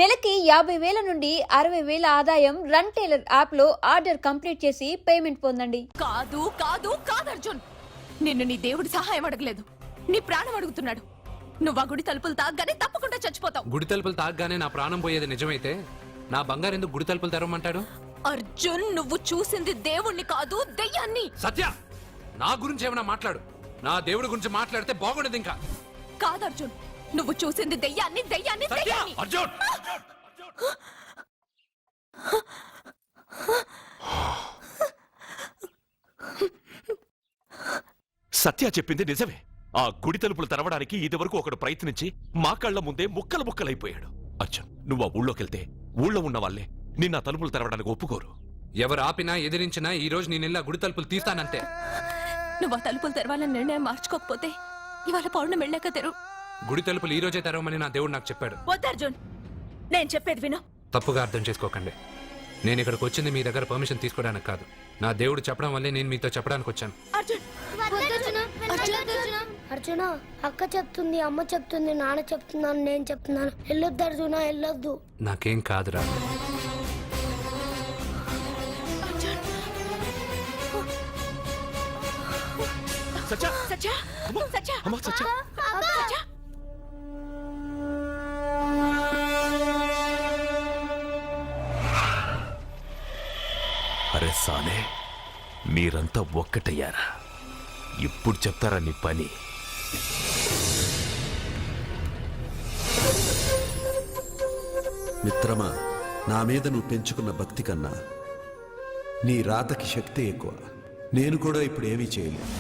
నెలకి 50,000 నుండి 60,000 ఆదాయం రన్ టైలర్ యాప్ లో ఆర్డర్ కంప్లీట్ చేసి పేమెంట్ పొందండి. కాదు కాదు కాదు అర్జున్, నిన్ను నీ దేవుడి సహాయం అడగలేదు, నీ ప్రాణం అడుగుతున్నాడు. నువ్వు ఆ గుడి తలుపులు తాగ్గానే తప్పకుండా చచ్చిపోతావు. గుడి తలుపులు తాగ్గానే నా ప్రాణం పోయేది నిజమైతే నా బంగారు ఎందుకు గుడి తలుపులు తెరవమంటాడు? అర్జున్, నువ్వు చూసింది దేవుణ్ణి కాదు, దెయ్యాన్ని. సత్య, నా గురించి ఏమైనా మాట్లాడు. నా దేవుడి గురించి మాట్లాడితే బాగుండదు. ఇంకా కాదు అర్జున్, నువ్వు చూసింది దెయ్యాన్ని, దెయ్యాన్ని, దెయ్యాన్ని. అర్జున్, సత్య చెప్పింది నిజమే. ఆ గుడి తలుపులు తెరవడానికి ఇదివరకు ఒకడు ప్రయత్నించి మా కళ్ల ముందే ముక్కలు ముక్కలైపోయాడు. అర్జున్, నువ్వు ఆ ఊళ్ళోకెళ్తే ఊళ్ళో ఉన్న వాళ్ళే నిన్న తలుపులు తెరవడానికి ఒప్పుకోరు. ఎవరు ఆపినా ఎదిరించినా ఈ రోజు నేను గుడి తలుపులు తీస్తానంతే. నువ్వు ఆ తలుపులు తెరవాలని నిర్ణయం మార్చుకోకపోతే ఇవాళ పౌర్ణమి వెళ్ళాక తెరు. గుడి తలుపులు ఈ రోజే తెరవమని నా దేవుడు నాకు చెప్పాడు. వద్దు అర్జున్, నేను చెప్పేది విను. తప్పుగా అర్థం చేసుకోకండి. నేను ఇక్కడికి వచ్చింది మీ దగ్గర పర్మిషన్ తీసుకోవడానికి కాదు. నా దేవుడు చెప్పడం వల్లే నేను మీతో చెప్పడానికి వచ్చాను. అర్జున్, అర్జున, అక్క చెప్తుంది, అమ్మ చెప్తుంది, నాన్న చెప్తున్నాను, నేను చెప్తున్నాను. వెళ్ళొద్దు అర్జున, వెళ్ళొద్దు. నాకేం కాదురా. సత్య, సత్య, సత్య, అమ్మా, సత్య. సత్య. అరే సాలే, మీరంతా ఒక్కటయ్యారా? ఇప్పుడు చెప్తారా నీ పని? మిత్రమా, నా మీద నువ్వు పెంచుకున్న భక్తి కన్నా నీ రాతకి శక్తి ఎక్కువ. నేను కూడా ఇప్పుడు ఏమీ చేయలేదు.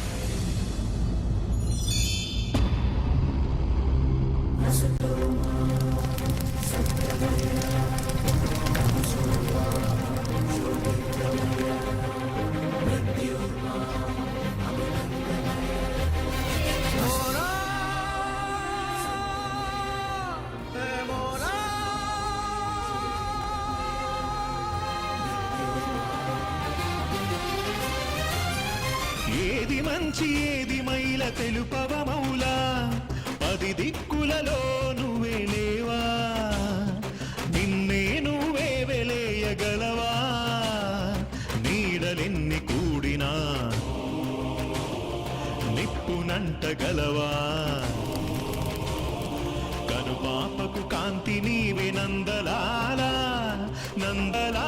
ఏది మంచి ఏది మైల తెలుపవ మౌలా, 10 దిక్కులలో నువ్వే లేవా, నిన్నే నువ్వే వెలేయగలవా, నీడలెన్ని కూడినా నిప్పునంటగలవా, కనుపాపకు కాంతి నీవే నందలాలా, నందలాలా.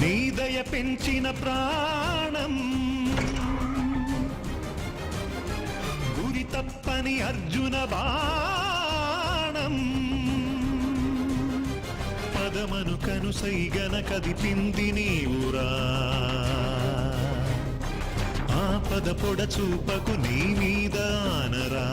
నీదయ పెంచిన ప్రాణం గురి తప్పని అర్జున బాణం, పదమను కనుసైగన కదిపింది నీవురా, ఆపద పొడ చూపకు నీ మీద ఆనరా.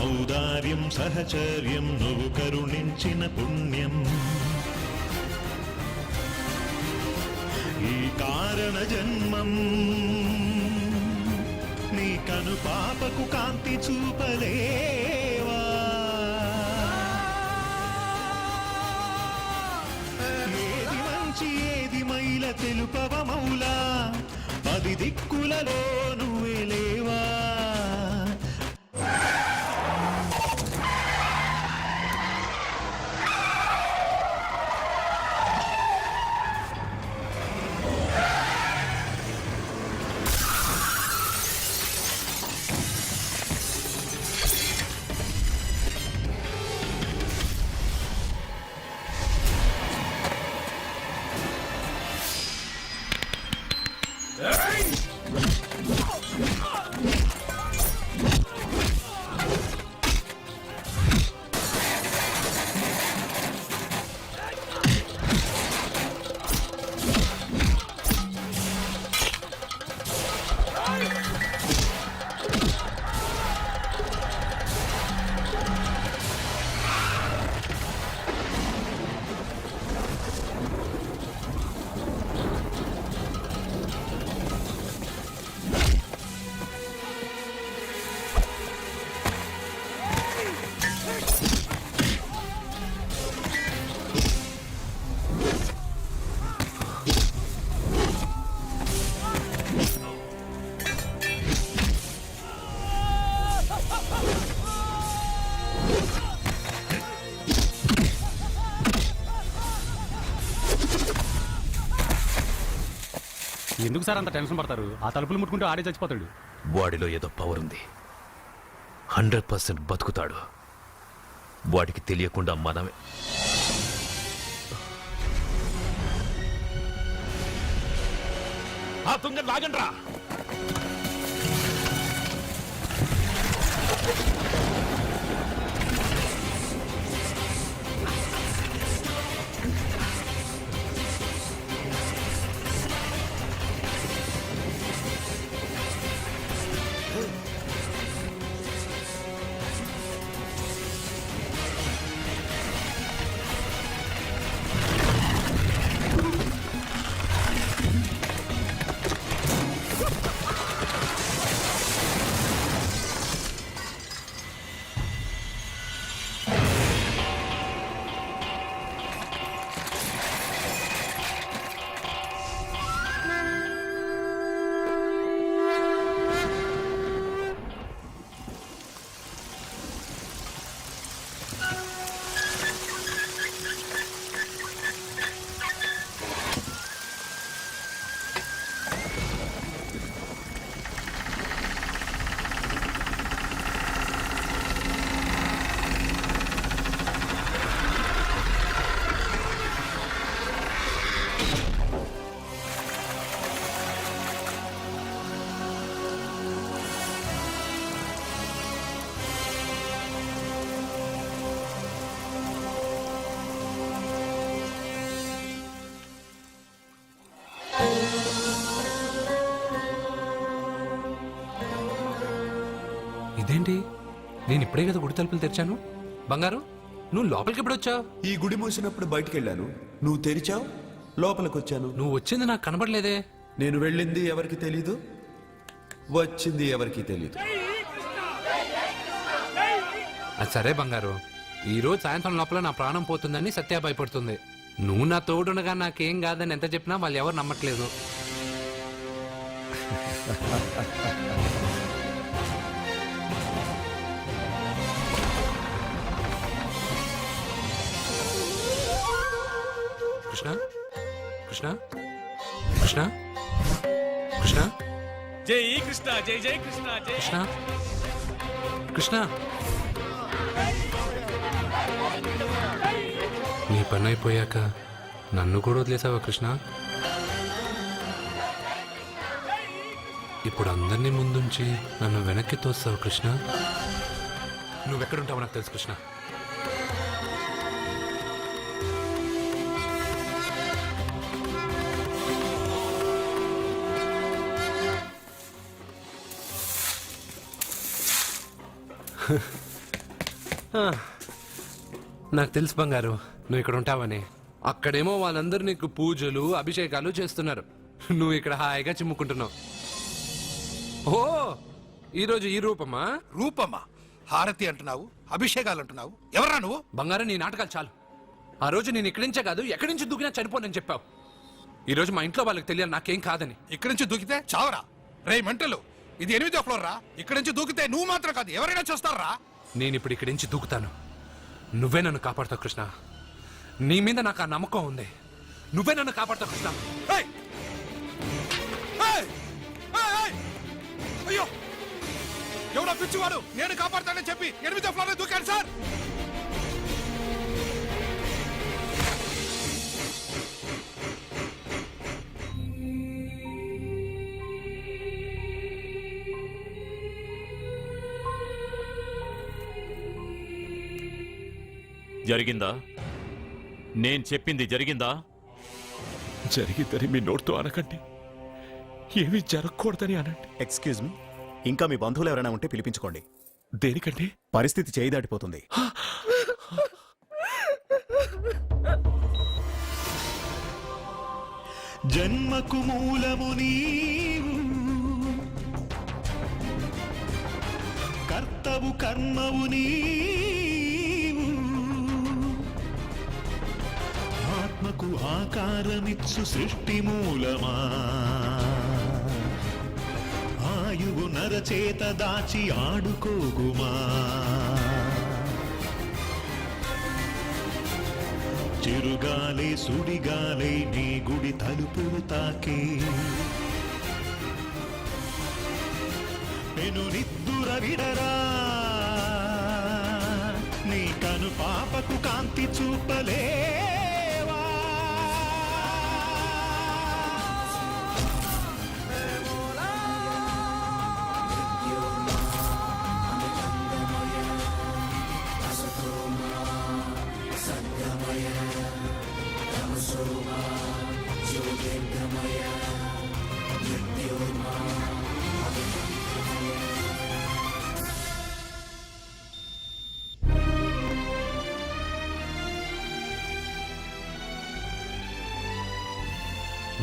ఔదార్యం సహచర్యం నువ్వు కరుణించిన పుణ్యం, ఈ కారణ జన్మం నీ కను పాపకు కాంతి చూపలేవా, ఏది మంచి ఏది మైల తెలుపవ మౌలా, 10 దిక్కులలో నువ్వే లేవా. ఎందుకు సార్ అంత టెన్షన్ పడతారు? ఆ తలుపులు ముట్టుకుంటూ ఆడే చచ్చిపోతాడు. వాడిలో ఏదో పవర్ ఉంది. 100% బతుకుతాడు. వాడికి తెలియకుండా మనమే. ఆ తుంగ లాగండ్రా. ఇదేంటి, నేను ఇప్పుడే కదా గుడి తలుపులు తెరిచాను. బంగారు, నువ్వు లోపలికి ఎప్పుడు వచ్చావు? ఈ గుడి మూసినప్పుడు బయటికి వెళ్ళాను, నువ్వు తెరిచావు, లోపలికి వచ్చాను. నువ్వు వచ్చింది నాకు కనబడలేదే. నేను వెళ్ళింది ఎవరికి తెలీదు, వచ్చింది ఎవరికి తెలీదు. అది సరే బంగారు, ఈ రోజు సాయంత్రం లోపల నా ప్రాణం పోతుందని సత్య భయపడుతుంది. నువ్వు నా తోడునగా నాకేం కాదని ఎంత చెప్పినా వాళ్ళు ఎవరు నమ్మట్లేదు. కృష్ణ కృష్ణ కృష్ణ కృష్ణ జై కృష్ణ, జై జై కృష్ణ, జై కృష్ణ కృష్ణ. నీ పని అయిపోయాక నన్ను కూడా వదిలేసావా కృష్ణ? ఇప్పుడు అందరినీ ముందుంచి నన్ను వెనక్కి తోస్తావు కృష్ణ. నువ్వెక్కడుంటావో నాకు తెలుసు కృష్ణ. నాకు తెలుసు బంగారు, నువ్వు ఇక్కడ ఉంటావని. అక్కడేమో వాళ్ళందరూ నీకు పూజలు అభిషేకాలు చేస్తున్నారు, నువ్వు ఇక్కడ హాయిగా చిమ్ముకుంటున్నావు. ఓ, ఈరోజు ఈ రూపమా? రూపమా? హారతి అంటున్నావు, అభిషేకాలు అంటున్నావు. ఎవరా నువ్వు? బంగారం, నీ నాటకాలు చాలు. ఆ రోజు నేను ఇక్కడి నుంచే కాదు ఎక్కడి నుంచి దూకినా చనిపోనని చెప్పావు. ఈ రోజు మా ఇంట్లో వాళ్ళకి తెలియాలి నాకేం కాదని. ఇక్కడి నుంచి దూకితే చావరా? రే మంటలు, ఇది 8వ ఫ్లోర్ రా. ఇక్కడి నుంచి దూకితే నువ్వు మాత్రం కాదు, ఎవరైనా చూస్తారా? నేను ఇప్పుడు ఇక్కడి నుంచి దూకుతాను, నువ్వే నన్ను కాపాడుతావు కృష్ణ. నీ మీద నాకు ఆ నమ్మకం ఉంది, నువ్వే నన్ను కాపాడుతావు కృష్ణ. ఏయ్! ఏయ్! ఏయ్! ఏయ్! అయ్యో, ఎవడో పిచ్చివాడు నేను కాపాడుతానని చెప్పి 8వ ఫ్లోర్ దూకాడు సార్. జరిగిందా? నేను చెప్పింది జరిగిందా? జరిగిందని మీ నోటితో అనకండి, ఏమీ జరగకూడదని అనండి. ఎక్స్క్యూజ్ మీ, ఇంకా మీ బంధువులు ఎవరైనా ఉంటే పిలిపించుకోండి. దేనికండి? పరిస్థితి చేయి దాటిపోతుంది. జన్మకు మూలము నీవు, కర్తవు కర్మవు నీవు, ఆత్మకు ఆకారమిచ్చు సృష్టి మూలమా, ఆయువు నరచేత దాచి ఆడుకోగుమా, చిరుగాలే సుడిగాలే నీ గుడి తలుపులు తాకే వెను నిద్దుర విడరా నీ కను పాపకు కాంతి చూపలేవా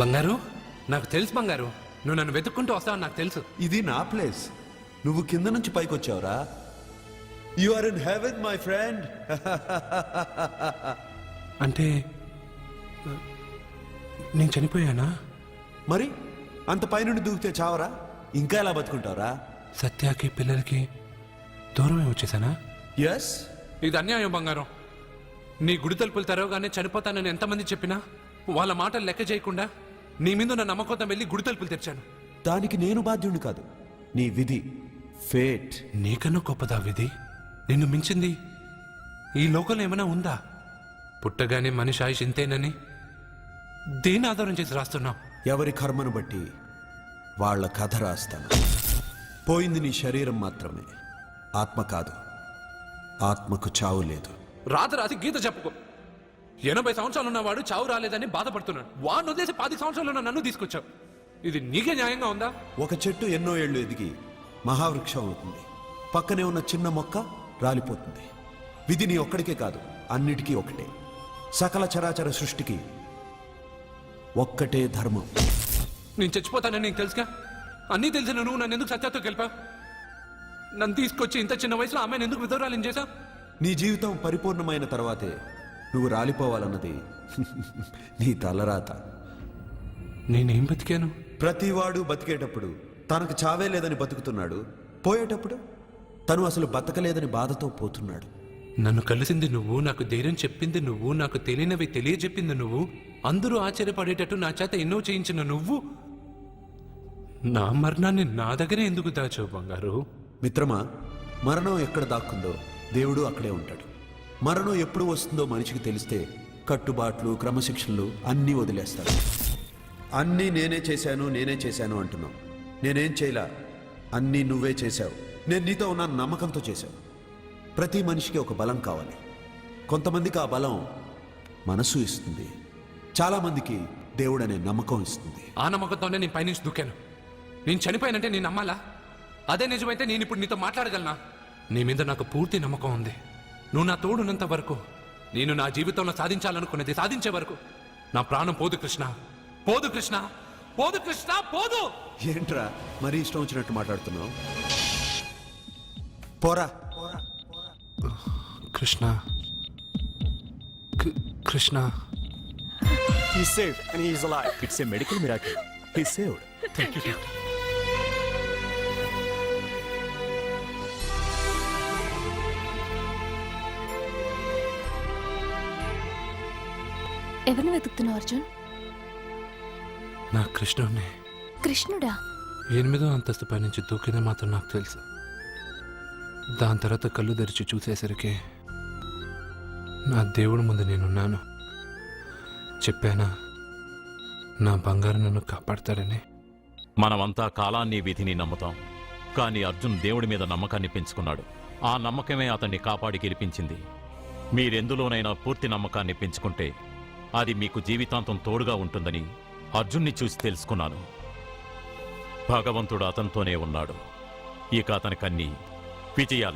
బంగారు నాకు తెలుసు బంగారు నువ్వు నన్ను వెతుక్కుంటూ వస్తావని నాకు తెలుసు. ఇది నా ప్లేస్. నువ్వు కింద నుంచి పైకి వచ్చావురా. You are in heaven my friend. అంటే నేను చనిపోయానా? మరి అంత పైనుండి దూకితే చావరా? ఇంకా ఎలా బతుకుంటావురా? సత్యాకి పిల్లలకి దూరమే వచ్చేసానా? ఎస్. ఇది అన్యాయం బంగారం. నీ గుడి తలుపులు తెరవగానే చనిపోతానని ఎంతమంది చెప్పినా వాళ్ళ మాటలు లెక్క చేయకుండా నీ మీద నా నమ్మకంతో వెళ్ళి గుడి తలుపులు తెరిచాను. దానికి నేను బాధ్యుడిని కాదు, నీ విధి, ఫేట్. నీకన్నా గొప్పదా విధి? నిన్ను మించింది ఈ లోకంలో ఏమైనా ఉందా? పుట్టగానే మనిషి ఆయుష్ ఇంతేనని దేని ఆధారం చేసి రాస్తున్నావు? ఎవరి కర్మను బట్టి వాళ్ళ కథ రాస్తాను. పోయింది నీ శరీరం మాత్రమే, ఆత్మ కాదు. ఆత్మకు చావు లేదు. రాసి గీత చెప్పుకో. 80 సంవత్సరాలు ఉన్నవాడు చావు రాలేదని బాధపడుతున్నాడు. వాడిని వదిలేసి 10 సంవత్సరాలు ఉన్న నన్ను తీసుకొచ్చావు. ఇది నీకే న్యాయంగా ఉందా? ఒక చెట్టు ఎన్నో ఏళ్ళు ఎదిగి మహావృక్షం అవుతుంది. పక్కనే ఉన్న చిన్న మొక్క రాలిపోతుంది. విధి నీ ఒక్కడికే కాదు, అన్నిటికీ ఒకటే. సకల చరాచర సృష్టికి ఒక్కటే ధర్మం. నేను చచ్చిపోతానని నీకు తెలుసుగా. అన్నీ తెలిసిన నువ్వు నన్ను ఎందుకు సత్యాతో గెలిపావు? నన్ను తీసుకొచ్చి ఇంత చిన్న వయసులో ఆమెను ఎందుకు విధవరాలిని చేశావు? నీ జీవితం పరిపూర్ణమైన తర్వాతే నువ్వు రాలిపోవాలన్నది నీ తలరాత. నేనేం బతికాను? ప్రతివాడు బతికేటప్పుడు తనకు చావే లేదని బతుకుతున్నాడు. పోయేటప్పుడు తను అసలు బతకలేదని బాధతో పోతున్నాడు. నన్ను కలిసింది నువ్వు, నాకు ధైర్యం చెప్పింది నువ్వు, నాకు తెలియనివి తెలియజెప్పింది నువ్వు, అందరూ ఆశ్చర్యపడేటట్టు నా చేత ఎన్నో చేయించిన నువ్వు, నా మరణాన్ని నా దగ్గరే ఎందుకు దాచావు బంగారు? మిత్రమా, మరణం ఎక్కడ దాక్కుందో దేవుడు అక్కడే ఉంటాడు. మరణం ఎప్పుడు వస్తుందో మనిషికి తెలిస్తే కట్టుబాట్లు, క్రమశిక్షణలు అన్నీ వదిలేస్తాడు. అన్నీ నేనే చేశాను అంటున్నావు. నేనేం చేయలా, అన్నీ నువ్వే చేశావు. నేను నీతో ఉన్న నమ్మకంతో చేశావు. ప్రతి మనిషికి ఒక బలం కావాలి. కొంతమందికి ఆ బలం మనసు ఇస్తుంది, చాలామందికి దేవుడు అనే నమ్మకం ఇస్తుంది. ఆ నమ్మకంతోనే నేను పైనుంచి దూకాను. నేను చనిపోయానంటే నేను నమ్మాలా? అదే నిజమైతే నేను ఇప్పుడు నీతో మాట్లాడగలనా? నీ మీద నాకు పూర్తి నమ్మకం ఉంది. నువ్వు నా తోడున్నంత వరకు, నేను నా జీవితంలో సాధించాలనుకున్నది సాధించే వరకు నా ప్రాణం పోదు కృష్ణ. పోదు కృష్ణ, పోదు కృష్ణ, పోదు. ఏంట్రా మరీ ఇష్టం వచ్చినట్టు మాట్లాడుతున్నావు? పోరా. Krishna, Krishna. He's saved and he is alive. It's a medical miracle. He's saved. Thank you. ఎవరిని వెతుకుతున్నావు అర్జున్? నా కృష్ణుడిని. కృష్ణుడా? 8వ అంతస్తు పై నుంచి దూకింది మాత్రం నాకు తెలుసు. దాని తర్వాత కళ్ళు తెరిచి చూసేసరికి నా దేవుడి ముందు నేనున్నాను. చెప్పానా నా బంగారు నన్ను కాపాడతాడని? మనమంతా కాలాన్ని, విధిని నమ్ముతాం. కానీ అర్జున్ దేవుడి మీద నమ్మకాన్ని పెంచుకున్నాడు. ఆ నమ్మకమే అతన్ని కాపాడి గెలిపించింది. మీరెందులోనైనా పూర్తి నమ్మకాన్ని పెంచుకుంటే అది మీకు జీవితాంతం తోడుగా ఉంటుందని అర్జున్ని చూసి తెలుసుకున్నాను. భగవంతుడు అతనితోనే ఉన్నాడు. ఇక అతనికన్నీ విజయాలే.